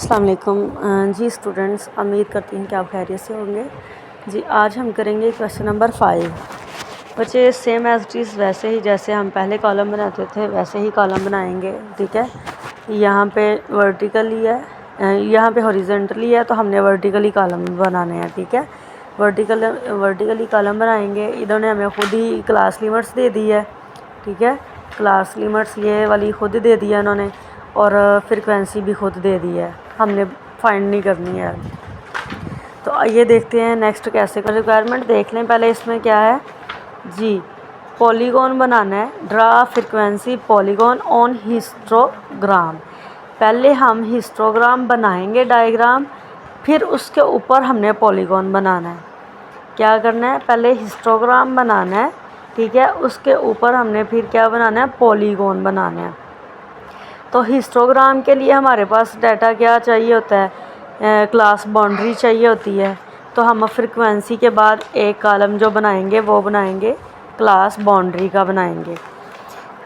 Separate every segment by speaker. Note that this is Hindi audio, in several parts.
Speaker 1: अस्सलाम वालेकुम जी स्टूडेंट्स, उम्मीद करती हूँ कि आप खैरियत से होंगे। जी आज हम करेंगे क्वेश्चन नंबर 5। बच्चे सेम एज इट इज़ वैसे ही जैसे हम पहले कॉलम बनाते थे वैसे ही कॉलम बनाएंगे। ठीक है, यहाँ पे वर्टिकली है, यहाँ पे हॉरिजॉन्टली है, तो हमने वर्टिकली कॉलम बनाने हैं। ठीक है, वर्टिकली कॉलम बनाएंगे। इन्होंने हमें खुद ही क्लास लिमिट्स दे दी है। ठीक है, क्लास लिमिट्स ये वाली खुद दे दी है इन्होंने, और फ्रीक्वेंसी भी खुद दे दी है, हमने फाइंड नहीं करनी है। तो आइए देखते हैं नेक्स्ट कैसे। रिक्वायरमेंट देख लें पहले, इसमें क्या है जी। पॉलीगॉन बनाना है, draw frequency polygon on histogram. पहले हम हिस्टोग्राम बनाएंगे डायग्राम, फिर उसके ऊपर हमने पॉलीगॉन बनाना है। क्या करना है, पहले हिस्टोग्राम बनाना है, ठीक है, उसके ऊपर हमने फिर क्या बनाना है, पॉलीगॉन बनाना है। तो हिस्टोग्राम के लिए हमारे पास डाटा क्या चाहिए होता है, क्लास बाउंड्री चाहिए होती है। तो हम फ्रीक्वेंसी के बाद एक कॉलम जो बनाएंगे वो बनाएंगे क्लास बाउंड्री का बनाएंगे।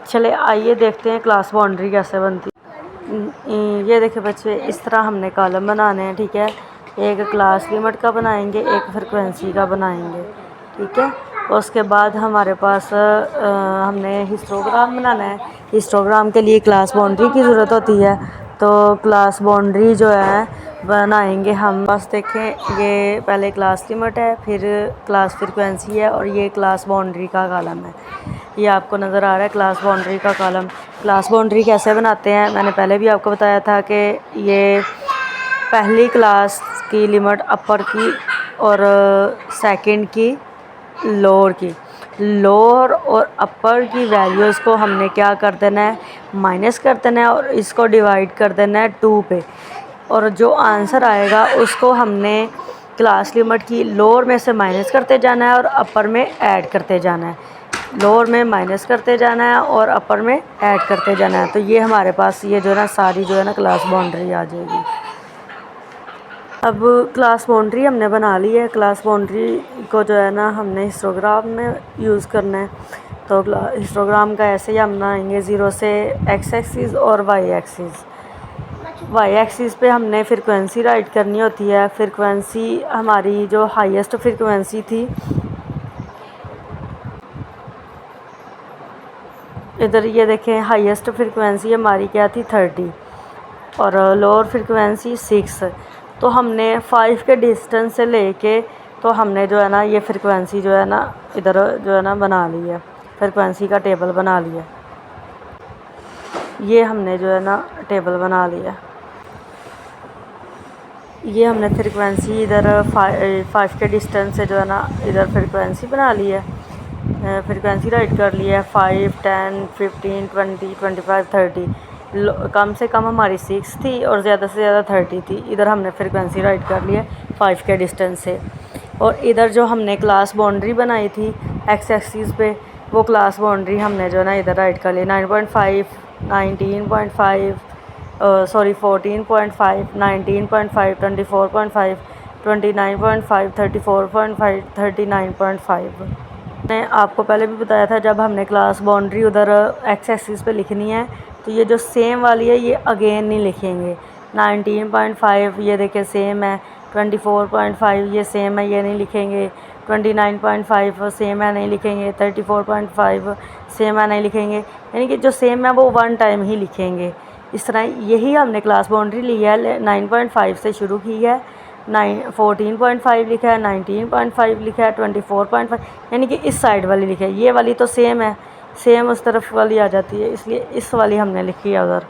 Speaker 1: चले आइए देखते हैं क्लास बाउंड्री कैसे बनती है। ये देखिए बच्चे, इस तरह हमने कॉलम बनाने हैं। ठीक है, एक क्लास लिमिट का बनाएंगे, एक फ्रीक्वेंसी का बनाएंगे। ठीक है, उसके बाद हमारे पास हमने हिस्टोग्राम बनाना है। हिस्टोग्राम के लिए क्लास बाउंड्री की ज़रूरत होती है, तो क्लास बाउंड्री जो है बनाएंगे हम। बस देखें, ये पहले क्लास लिमिट है, फिर क्लास फ्रीक्वेंसी है, और ये क्लास बाउंड्री का कॉलम है। ये आपको नज़र आ रहा है क्लास बाउंड्री का कॉलम। क्लास बाउंड्री कैसे बनाते हैं, मैंने पहले भी आपको बताया था कि ये पहली क्लास की लिमिट अपर की और सेकंड की लोअर की, लोअर और अपर की वैल्यूज़ को हमने क्या कर देना है, माइनस कर देना है, और इसको डिवाइड कर देना है 2 पे, और जो आंसर आएगा उसको हमने क्लास लिमिट की लोअर में से माइनस करते जाना है और अपर में ऐड करते जाना है। लोअर में माइनस करते जाना है और अपर में ऐड करते जाना है। तो ये हमारे पास ये जो है ना सारी जो है ना क्लास बाउंड्री आ जाएगी। अब क्लास बाउंड्री हमने बना ली है। क्लास बाउंड्री को जो है ना हमने हिस्टोग्राम में यूज़ करना है। तो हिस्टोग्राम का ऐसे ही हम बनाएंगे 0 से एक्स एक्सिस और वाई एक्सिस। वाई एक्सिस पे हमने फ्रीक्वेंसी राइट करनी होती है। फ्रीक्वेंसी हमारी जो हाईएस्ट फ्रीक्वेंसी थी, इधर ये देखें, हाईएस्ट फ्रीक्वेंसी हमारी क्या थी 30, और लोअर फ्रीक्वेंसी 6। तो हमने 5 के डिस्टेंस से लेके तो हमने जो है ना ये फ्रीक्वेंसी जो है ना इधर जो है ना बना ली है, फ्रीक्वेंसी का टेबल बना लिया। ये हमने जो है ना टेबल बना लिया। ये हमने फ्रीक्वेंसी इधर 5 के डिस्टेंस से जो है ना इधर फ्रीक्वेंसी बना ली है, फ्रीक्वेंसी राइट कर लिया है 5, 10, 15, 20, 25, 30। कम से कम हमारी 6 थी और ज़्यादा से ज़्यादा 30 थी। इधर हमने फ्रीक्वेंसी राइट कर ली है 5 के डिस्टेंस से। और इधर जो हमने क्लास बाउंड्री बनाई थी एक्स एक्सिस पे, वो क्लास बाउंड्री हमने जो है ना इधर राइट कर ली 9.5, 19.5, सॉरी 14.5, 19.5, 24.5, 29.5, 34.5, 39.5। मैंने आपको पहले भी बताया था, जब हमने क्लास बाउंड्री उधर एक्स एक्सिस पे लिखनी है तो ये जो सेम वाली है ये अगेन नहीं लिखेंगे। 19.5 ये देखिए सेम है, 24.5 ये सेम है, ये नहीं लिखेंगे। 29.5 सेम है, नहीं लिखेंगे। 34.5 सेम है, नहीं लिखेंगे। यानी कि जो सेम है वो 1 टाइम ही लिखेंगे। इस तरह यही हमने क्लास बाउंड्री ली है, 9.5 से शुरू की है, 14.5 लिखा है, 19.5 लिखा है, 24.5 यानी कि इस साइड वाली लिखा है। ये वाली तो सेम है, सेम उस तरफ वाली आ जाती है, इसलिए इस वाली हमने लिखी है उधर।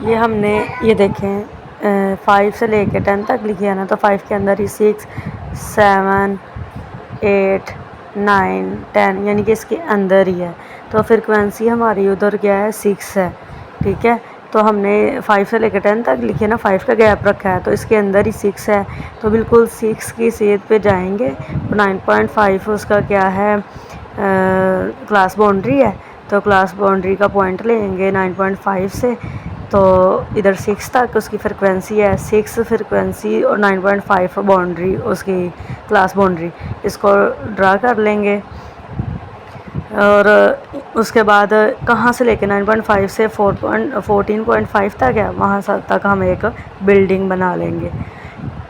Speaker 1: ये हमने ये देखें 5 से लेके 10 तक लिखी है ना, तो 5 के अंदर ही 6, 7, 8, 9, 10 यानी कि इसके अंदर ही है। तो फ्रीक्वेंसी हमारी उधर क्या है 6 है। ठीक है, तो हमने 5 से लेकर 10 तक लिखे ना, 5 का गैप रखा है, तो इसके अंदर ही 6 है, तो बिल्कुल 6 की सेध पे जाएंगे। 9.5 उसका क्या है, क्लास बाउंड्री है, तो क्लास बाउंड्री का पॉइंट लेंगे 9.5 से, तो इधर 6 तक उसकी फ्रिक्वेंसी है। 6 फ्रिक्वेंसी और 9.5 बाउंड्री उसकी क्लास बाउंड्री, इसको ड्रा कर लेंगे। और उसके बाद कहाँ से लेके 9.5 से 14.5 तक है, वहाँ तक हम एक बिल्डिंग बना लेंगे।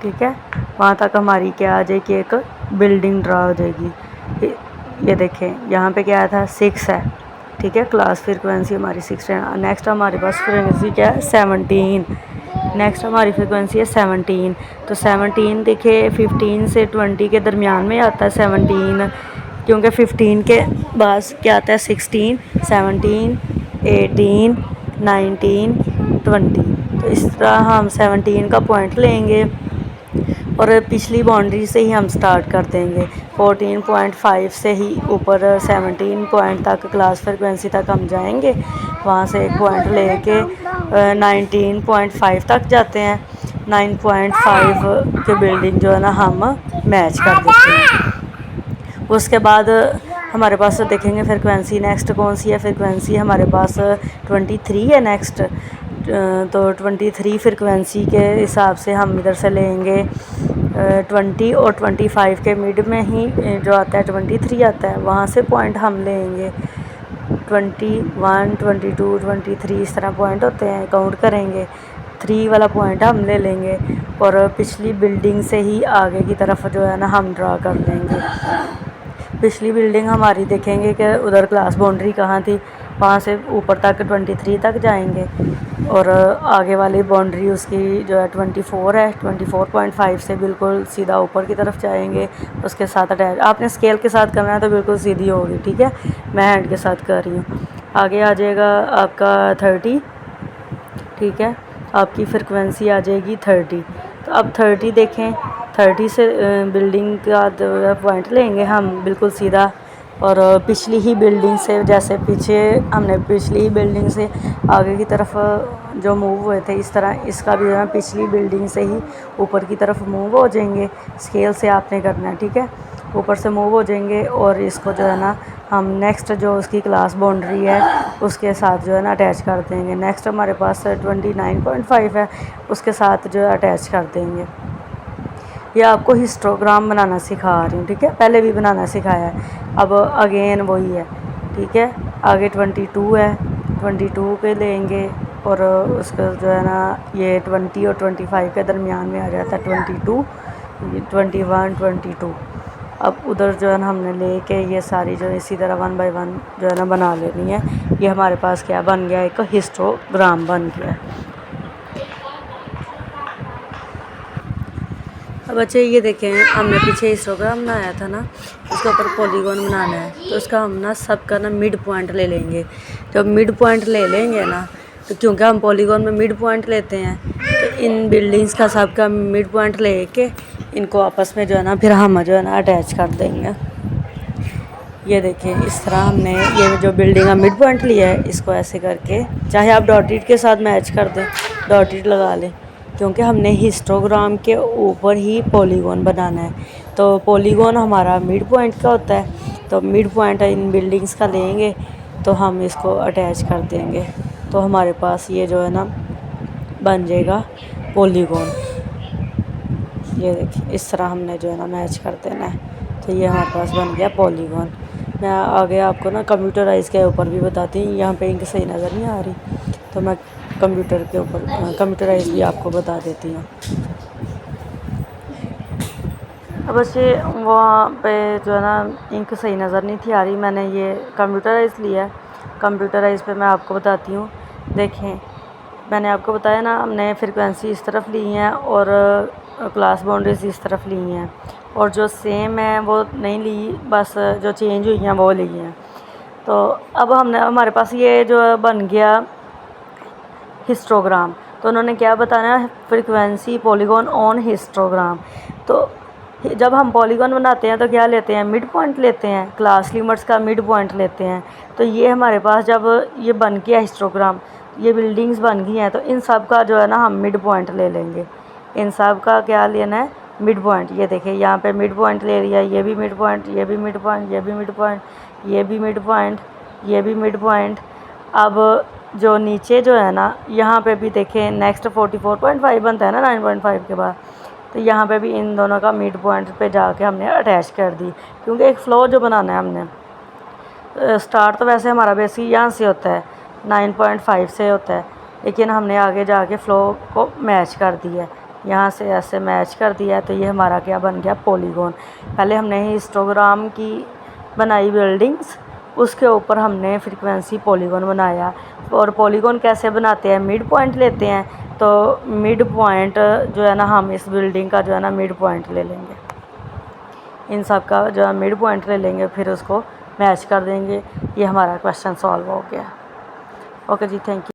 Speaker 1: ठीक है, वहाँ तक हमारी क्या आ जाएगी, एक बिल्डिंग ड्रा हो जाएगी। ये देखें यहाँ पे क्या आया था, 6 है। ठीक है, क्लास फ्रीक्वेंसी हमारी 6 है। नेक्स्ट हमारे पास फ्रीक्वेंसी क्या है, 17। नेक्स्ट हमारी फ्रीक्वेंसी है 17। तो 17 देखिए 15 से 20 के दरमियान में आता है 17, क्योंकि 15 के बाद क्या आता है 16, 17, 18, 19, 20। तो इस तरह हम 17 का पॉइंट लेंगे और पिछली बाउंड्री से ही हम स्टार्ट कर देंगे। 14.5 से ही ऊपर 17 पॉइंट तक क्लास फ्रिक्वेंसी तक हम जाएंगे, वहाँ से एक पॉइंट लेके 19.5 तक जाते हैं। 9.5 के बिल्डिंग जो है ना हम मैच कर देते हैं। उसके बाद हमारे पास देखेंगे फ्रिक्वेंसी नेक्स्ट कौन सी है। फ्रिक्वेंसी हमारे पास 23 है नेक्स्ट। तो 23 फ्रिक्वेंसी के हिसाब से हम इधर से लेंगे 20 और 25 के मिड में ही जो आता है 23 आता है, वहाँ से पॉइंट हम लेंगे 21, 22, 23 इस तरह पॉइंट होते हैं, काउंट करेंगे। 3 वाला पॉइंट हम ले लेंगे और पिछली बिल्डिंग से ही आगे की तरफ जो है ना हम ड्रा कर लेंगे। पिछली बिल्डिंग हमारी देखेंगे कि उधर क्लास बाउंड्री कहाँ थी, वहाँ से ऊपर तक 23 तक जाएंगे और आगे वाली बाउंड्री उसकी जो है 24 है। 24.5 से बिल्कुल सीधा ऊपर की तरफ जाएंगे, उसके साथ अटैच। आपने स्केल के साथ करना है तो बिल्कुल सीधी होगी। ठीक है, मैं हैंड के साथ कर रही हूँ। आगे आ जाएगा आपका 30। ठीक है, आपकी फ्रिक्वेंसी आ जाएगी 30। तो अब 30 देखें, 30 से बिल्डिंग का पॉइंट लेंगे हम बिल्कुल सीधा और पिछली ही बिल्डिंग से, जैसे पीछे हमने पिछली ही बिल्डिंग से आगे की तरफ जो मूव हुए थे, इस तरह इसका भी है पिछली बिल्डिंग से ही ऊपर की तरफ मूव हो जाएंगे। स्केल से आपने करना है। ठीक है, ऊपर से मूव हो जाएंगे और इसको जो है ना हम नेक्स्ट जो उसकी क्लास बाउंड्री है उसके साथ जो है ना अटैच कर देंगे। नेक्स्ट हमारे पास 29.5 है, उसके साथ जो है अटैच कर देंगे। ये आपको हिस्टोग्राम बनाना सिखा रही हूँ। ठीक है, पहले भी बनाना सिखाया है, अब अगेन वही है। ठीक है, आगे 22 है, 22 पे लेंगे और उसका जो है ना ये 20 और 25 के दरमियान में आ जाता है 22, 21, 22। अब उधर जो है ना हमने लेके ये सारी जो इसी तरह 1 बाय 1 जो है ना बना लेनी है। ये हमारे पास क्या बन गया, एक हिस्टोग्राम बन गया। अब बच्चे ये देखें, हमने पीछे हिस्टोग्राम बनाया था ना, उसके ऊपर पॉलीगॉन बनाना है, तो उसका हम ना सबका ना मिड पॉइंट ले लेंगे। जब मिड पॉइंट ले लेंगे ना, तो क्योंकि हम पॉलीगॉन में मिड पॉइंट लेते हैं, तो इन बिल्डिंग्स का सबका मिड पॉइंट लेके इनको आपस में जो है ना फिर हम जो है ना अटैच कर देंगे। ये देखिए, इस तरह हमने ये जो बिल्डिंग का मिड पॉइंट लिया है, इसको ऐसे करके, चाहे आप डॉटेड के साथ मैच कर दें, डॉटेड लगा लें, क्योंकि हमने हिस्टोग्राम के ऊपर ही पॉलीगॉन बनाना है। तो पॉलीगॉन हमारा मिड पॉइंट का होता है, तो मिड पॉइंट इन बिल्डिंग्स का लेंगे तो हम इसको अटैच कर देंगे, तो हमारे पास ये जो है ना बन जाएगा पॉलीगॉन। ये देखिए, इस तरह हमने जो है ना मैच कर देना है, तो ये हमारे पास बन गया पॉलीगॉन। मैं आगे आपको ना कंप्यूटराइज के ऊपर भी बताती हूँ। यहाँ पे इंक सही नज़र नहीं आ रही, तो मैं कंप्यूटर के ऊपर कंप्यूटराइज भी आपको बता देती हूँ। अब बच्चे वहाँ पे जो है ना इंक सही नज़र नहीं थी आ रही, मैंने ये कंप्यूटराइज लिया है। कंप्यूटराइज पे मैं आपको बताती हूँ। देखें, मैंने आपको बताया ना, हमने फ्रिक्वेंसी इस तरफ ली है और क्लास बाउंड्रीज इस तरफ ली हैं, और जो सेम है वो नहीं ली, बस जो चेंज हुई हैं वो ली हैं। तो अब हमने हमारे पास ये जो बन गया हिस्टोग्राम, तो उन्होंने क्या बताना है, फ्रिक्वेंसी पॉलीगॉन ऑन हिस्टोग्राम। तो जब हम पॉलीगॉन बनाते हैं तो क्या लेते हैं, मिड पॉइंट लेते हैं, क्लास लिमिट्स का मिड पॉइंट लेते हैं। तो ये हमारे पास जब ये बन गया हिस्टोग्राम, ये बिल्डिंग्स बन गई हैं, तो इन सब का जो है ना हम मिड पॉइंट ले लेंगे। इन सब का क्या लेना है, मिड पॉइंट। ये देखिए, यहाँ पे मिड पॉइंट ले लिया, ये भी मिड पॉइंट, ये भी मिड पॉइंट, ये भी मिड पॉइंट, ये भी मिड पॉइंट, ये भी मिड पॉइंट। अब जो नीचे जो है ना, यहाँ पे भी देखें नेक्स्ट 44.5 बनता है ना 9.5 के बाद, तो यहाँ पे भी इन दोनों का मिड पॉइंट पे जाके हमने अटैच कर दी, क्योंकि एक फ्लो जो बनाना है हमने, स्टार्ट तो वैसे हमारा बेसिक यहाँ से होता है 9.5 से होता है, लेकिन हमने आगे जाके फ़्लो को मैच कर दिया है, यहाँ से ऐसे मैच कर दिया है। तो ये हमारा क्या बन गया, पॉलीगॉन। पहले हमने हिस्टोग्राम की बनाई बिल्डिंग्स, उसके ऊपर हमने फ्रीक्वेंसी पॉलीगॉन बनाया। और पॉलीगॉन कैसे बनाते हैं, मिड पॉइंट लेते हैं। तो मिड पॉइंट जो है ना, हम इस बिल्डिंग का जो है ना मिड पॉइंट ले लेंगे, इन सब का जो है मिड पॉइंट ले लेंगे, फिर उसको मैच कर देंगे। ये हमारा क्वेश्चन सॉल्व हो गया। ओके जी, थैंक यू।